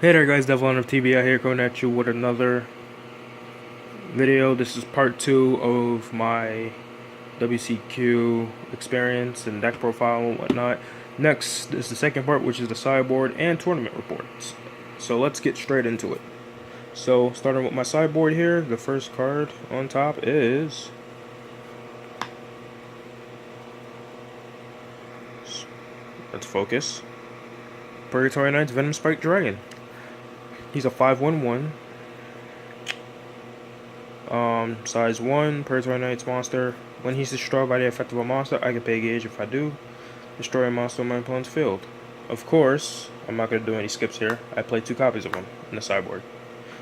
Hey there guys, Devlon of TBI here coming at you with another video. This is part 2 of my WCQ experience and deck profile and whatnot. Next is the second part, which is the sideboard and tournament reports. So let's get straight into it. So starting with my sideboard here, the first card on top is let's focus. Purgatory Knight's Venom Spike Dragon. He's a 5/1/1. Size 1, Purgatory Knight's monster. When he's destroyed by the effect of a monster, I can pay a gauge. If I do, destroy a monster on my opponent's field. Of course, I'm not going to do any skips here. I play 2 copies of him in the sideboard.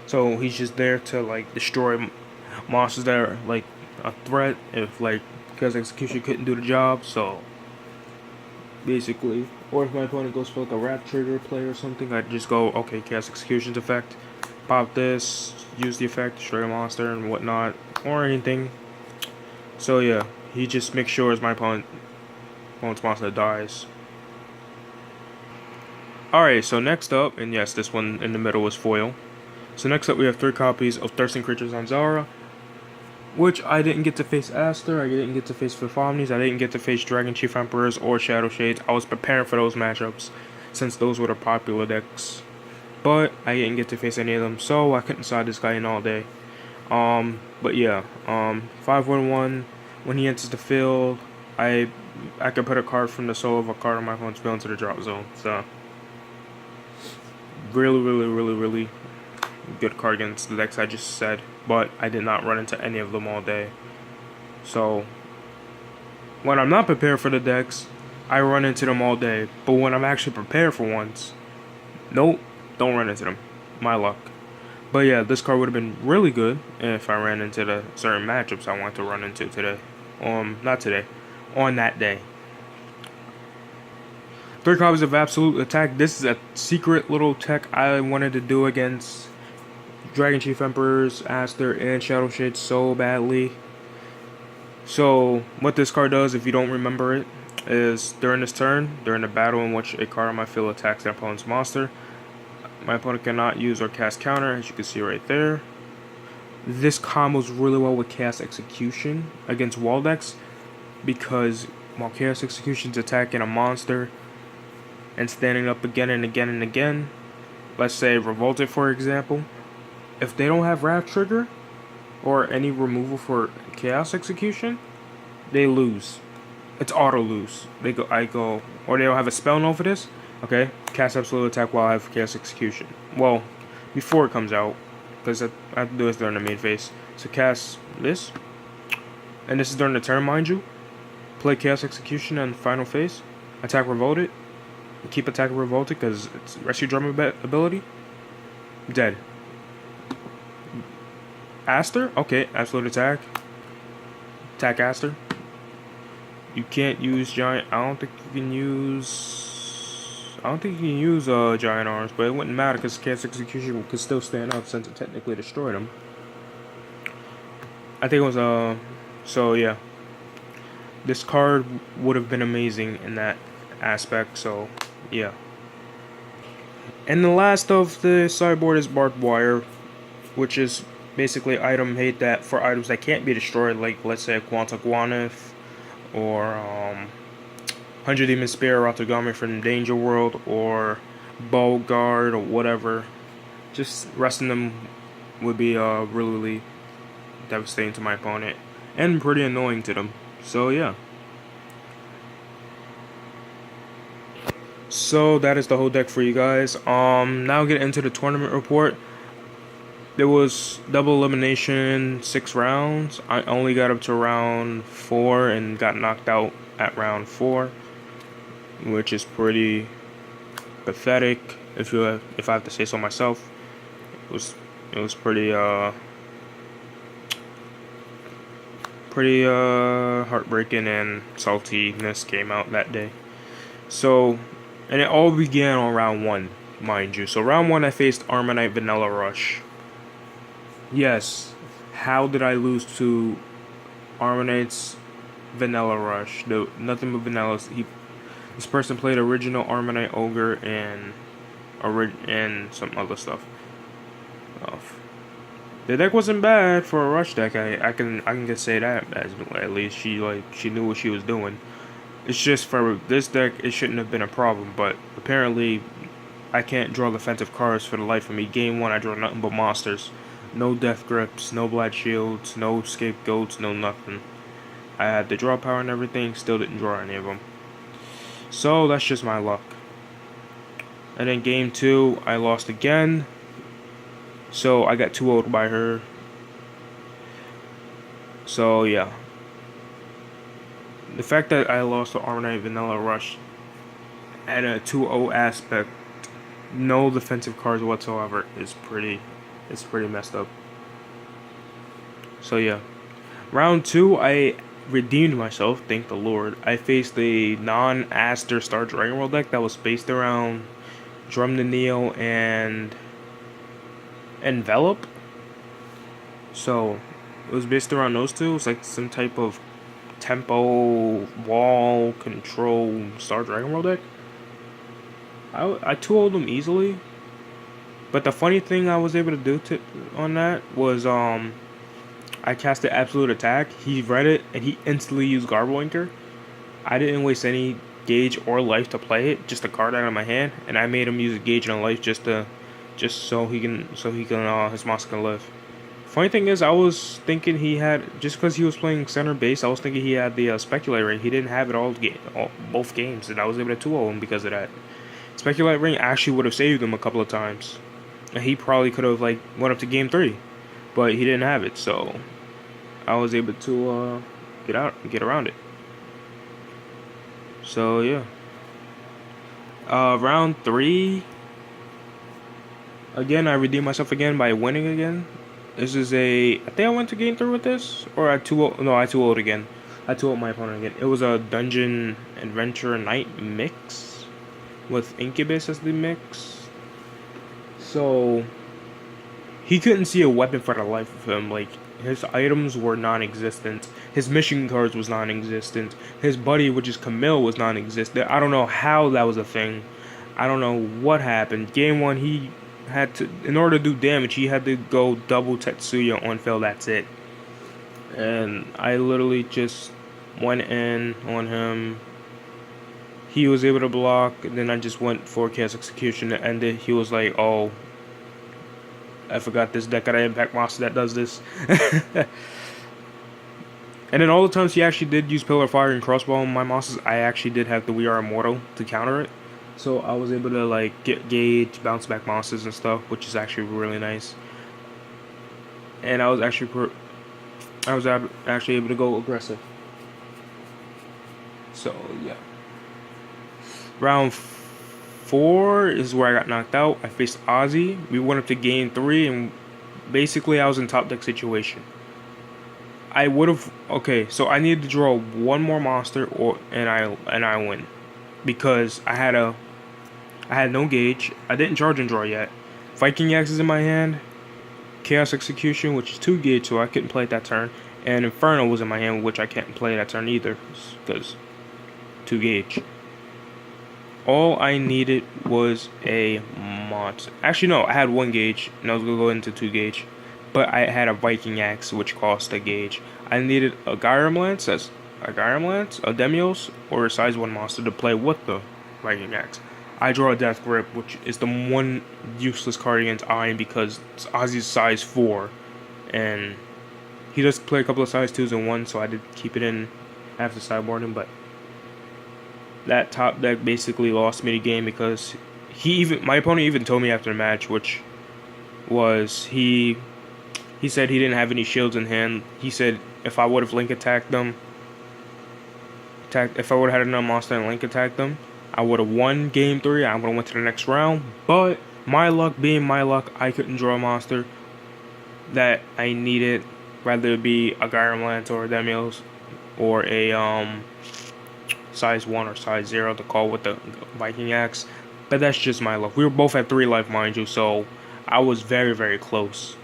So he's just there to like destroy monsters that are like a threat if like Chaos Execution couldn't do the job. So basically, or if my opponent goes for like a Wrath Trigger play or something, I'd just go, okay, Chaos Execution's effect, pop this, use the effect, destroy a monster and whatnot, or anything. So yeah, he just makes sure my opponent's monster dies. Alright, so next up, and yes, this one in the middle is foil. So next up we have 3 copies of Thirsting Creatures on Zara, which I didn't get to face Aster, I didn't get to face Fref, I didn't get to face Dragon Chief Emperors or Shadow Shades. I was preparing for those matchups since those were the popular decks, but I didn't get to face any of them, so I couldn't side this guy in all day. But yeah, 5/1/1. When he enters the field, I can put a card from the soul of a card on my opponent's field into the drop zone. So really good card against the decks I just said, but I did not run into any of them all day. So when I'm not prepared for the decks, I run into them all day. But when I'm actually prepared for ones, nope, don't run into them. My luck. But yeah, this card would have been really good if I ran into the certain matchups I want to run into today. Not today, on that day. 3 copies of Absolute Attack. This is a secret little tech I wanted to do against Dragon Chief Emperors, Aster, and Shadow Shade so badly. So what this card does, if you don't remember it, is during this turn, during the battle in which a card on my field attacks their opponent's monster, my opponent cannot use or cast counter, as you can see right there. This combos really well with Chaos Execution against wall decks, because while Chaos Execution's attacking a monster and standing up again and again and again, let's say Revolted for example, if they don't have Wrath Trigger or any removal for Chaos Execution, they lose. It's auto lose. Or they don't have a spell note for this. Okay, cast Absolute Attack while I have Chaos Execution. Well, before it comes out, because I have to do this during the main phase. So cast this, and this is during the turn, mind you. Play Chaos Execution on the final phase. Attack Revolted. Keep attacking Revolted because it's Rescue Drum ability. Dead. Aster? Okay, Absolute Attack. Attack Aster. You can't use Giant. I don't think you can use Giant Arms, but it wouldn't matter because Chaos Execution could still stand up since it technically destroyed him. I think it was so yeah. This card would have been amazing in that aspect, so yeah. And the last of the sideboard is Barbed Wire, which is basically item hate that for items that can't be destroyed, like let's say a Quanta Guanif or 100 Demon Spear or Otogami from Danger World or Bow Guard or whatever. Just resting them would be really devastating to my opponent and pretty annoying to them. So yeah. So that is the whole deck for you guys. Now get into the tournament report. There was double elimination, 6 rounds. I only got up to round 4 and got knocked out at round 4, which is pretty pathetic if I have to say so myself. It was pretty heartbreaking, and saltiness came out that day. So, and it all began on round 1, mind you. So round 1 I faced Armonite Vanilla Rush. Yes, how did I lose to Armonite's Vanilla Rush? Nothing but vanillas. This person played original Armonite Ogre and and some other stuff. The deck wasn't bad for a rush deck. I can just say that, as at least she knew what she was doing. It's just for this deck it shouldn't have been a problem, but apparently I can't draw defensive cards for the life of me. Game 1 I draw nothing but monsters. No death grips, no black shields, no scapegoats, no nothing. I had the draw power and everything, still didn't draw any of them. So that's just my luck. And then game 2 I lost again. So I got 2-0'd by her. So yeah. The fact that I lost the Armor Knight Vanilla Rush at a 2-0 aspect, no defensive cards whatsoever, is pretty messed up. So yeah. Round 2 I redeemed myself, thank the Lord. I faced a non-Aster Star Dragon World deck that was based around Drum the Neo and Envelop. So it was based around those two. It's like some type of tempo, wall, control, Star Dragon World deck. I 2-0'd them easily. But the funny thing I was able to do on that was I casted Absolute Attack. He read it and he instantly used Garblinker. I didn't waste any gauge or life to play it, just a card out of my hand, and I made him use a gauge and a life just so his monster can live. Funny thing is, I was thinking he had, just because he was playing center base, I was thinking he had the Speculate Ring. He didn't have it both games, and I was able to 2-0 him because of that. Speculate Ring actually would have saved him a couple of times, and he probably could have went up to game 3, but he didn't have it, so I was able to get around it. So yeah. Round 3. Again, I redeemed myself again by winning again. This is I think I went to game 3 with this, or I 2-0'd again. I 2-0'd my opponent again. It was a Dungeon Adventure Knight mix with Incubus as the mix. So he couldn't see a weapon for the life of him. Like, his items were non-existent. His mission cards was non-existent. His buddy, which is Camille, was non-existent. I don't know how that was a thing. I don't know what happened. Game 1, he had to, in order to do damage, he had to go double Tetsuya on Phil. That's it. And I literally just went in on him. He was able to block, and then I just went for Chaos Execution to end it. He was like, "Oh, I forgot this deck got an impact monster that does this." And then all the times he actually did use Pillar of Fire and Crossbow on my monsters, I actually did have the We Are Immortal to counter it. So I was able to get gauge, bounce back monsters and stuff, which is actually really nice. And I was actually able to go aggressive. So yeah. Round 4 is where I got knocked out. I faced Ozzy. We went up to game 3, and basically I was in top deck situation. I would have so I needed to draw one more monster and I win, because I had no gauge. I didn't charge and draw yet. Viking Axe is in my hand. Chaos Execution, which is 2 gauge, so I couldn't play it that turn. And Inferno was in my hand, which I can't play that turn either, because 2 gauge. All I needed was a monster. Actually, no, I had 1 gauge, and I was going to go into 2 gauge. But I had a Viking Axe, which cost a gauge. I needed a Gyram Lance, a Demios, or a size 1 monster to play with the Viking Axe. I draw a Death Grip, which is the one useless card against Iron because Ozzy's size 4. And he does play a couple of size 2s and 1, so I did keep it in after sideboarding. But that top deck basically lost me the game because my opponent even told me after the match, which was he said he didn't have any shields in hand. He said if I would have link attacked them, if I would have had another monster and link attacked them, I would have won game 3. I would have went to the next round. But my luck being my luck, I couldn't draw a monster that I needed, whether it be a Gyram Lance or a Demios or a size 1 or size 0 to call with the Viking Axe. But that's just my luck. We were both at 3 life, mind you, so I was very, very close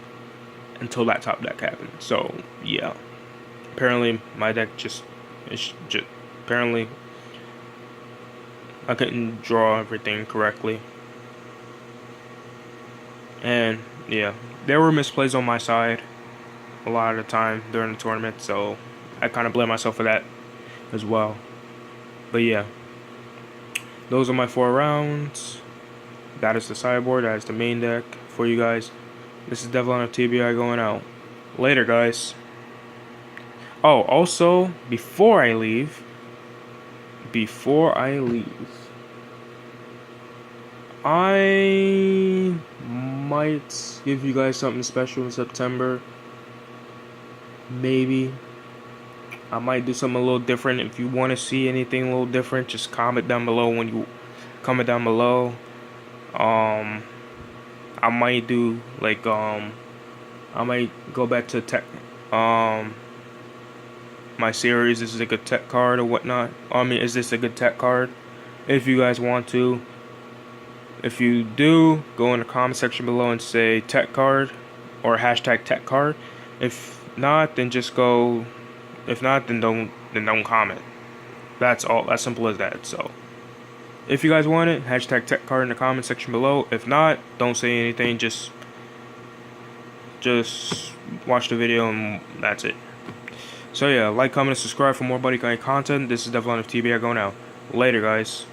until that top deck happened. So yeah, apparently my deck apparently I couldn't draw everything correctly. And yeah, there were misplays on my side a lot of the time during the tournament, so I kind of blame myself for that as well. But yeah, those are my 4 rounds. That is the sideboard. That is the main deck for you guys. This is Devlon of TBI going out. Later, guys. Oh, also, before I leave, I might give you guys something special in September. Maybe. I might do something a little different. If you want to see anything a little different, just comment down below when you comment down below. I might do like I might go back to tech my series. This is a good tech card or whatnot. I mean, is this a good tech card? If you guys want to. If you do, go in the comment section below and say tech card or hashtag tech card. If not, then just go. If not, then don't comment. That's all. As simple as that. So, if you guys want it, hashtag tech card in the comment section below. If not, don't say anything. Just watch the video and that's it. So yeah, like, comment, and subscribe for more Buddy Guy content. This is Devlon of TBI going out. Later, guys.